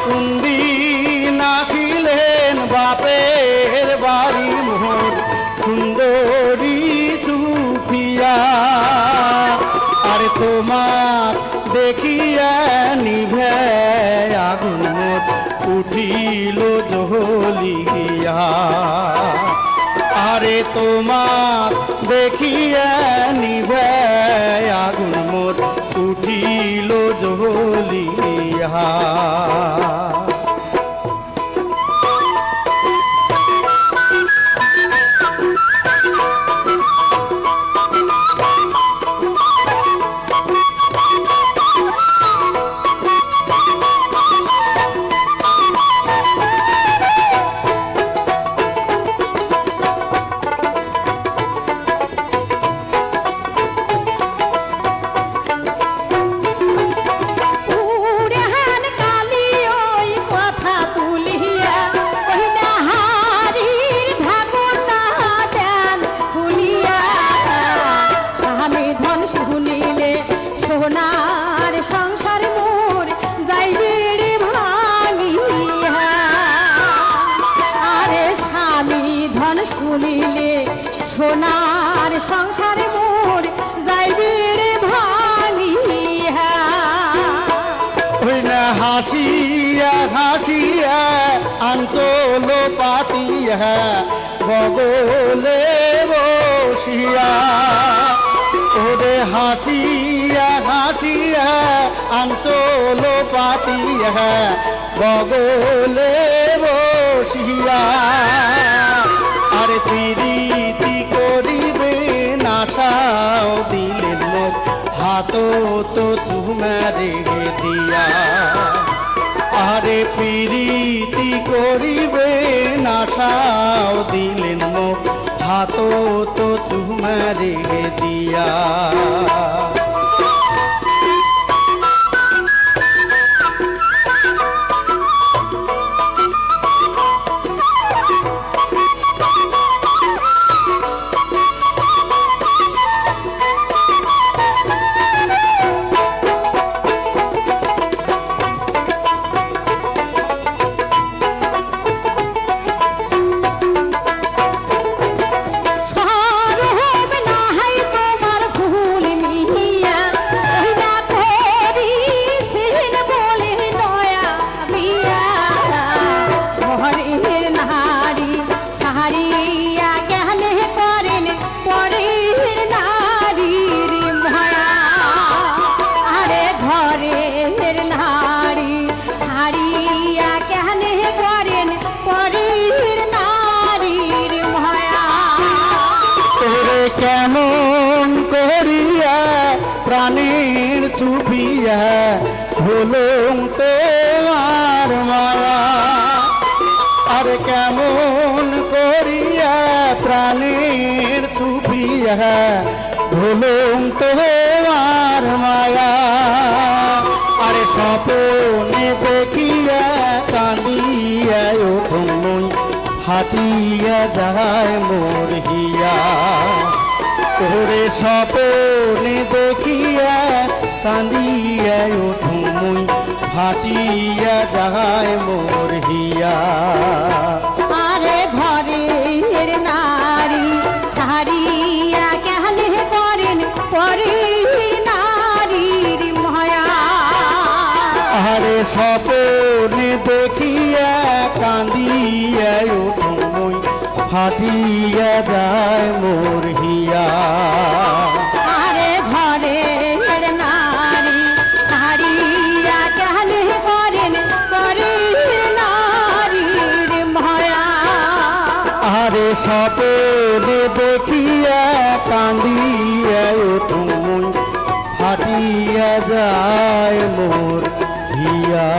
কুন্দিন আসিলেন বাপের বাড়ি মোর সুন্দরী চুপিয়া আর তোমার দেখিয়া নিভে আগুন মোর উঠিল জ্বলিয়া আরে তোমার দেখিয়া নিভে আগুন মোর উঠিল জ্বলিয়া শুনিলে সোনার সংসারে মোর যাইবে রে ভাঙিয়া ওই না হাসিয়া হাসিয়া আঞ্চল পাতিয়া বগলে বসিয়া ওরে হাসিয়া হাসিয়া আঞ্চল পাতিয়া বগলে বসিয়া আরে প্রীতি করিবে নাশাও দিলেন মুখ হাত তো চুমারে দিয়া আরে প্রীতি করিবে নাশাও দিলেন মুখ হাত তো চুমারে দিয়া কেমন করিয়া প্রাণীর ছুপিয়া হলুম তোমার মায়া আরে কেমন করিয়া প্রাণীর ছুপিয়া হলুম তোমার মায়া আরে স্বপ্নে দেখিয়া কাঁদিয়া ওঠুম হাটিয়া যায় মোর হিয়া ওরে স্বপ্নে দেখিয়া কাঁদিয়া উঠুম ফাটিয়া যায় মোর হিয়া আরে ঘরের নারী ছাড়িয়া কেহনে করেন পরের নারীর মায়া আরে স্বপ্নে দেখিয়া কাঁদিয়া উঠুম ফাটিয়া যায় মোর হিয়া আরে ঘরের নারী ছাড়িয়া কেহনে করেন পরের নারীর মায়া আরে স্বপ্নে দেখিয়া কাঁদিয়া উঠুম ফাটিয়া যায় মোর হিয়া।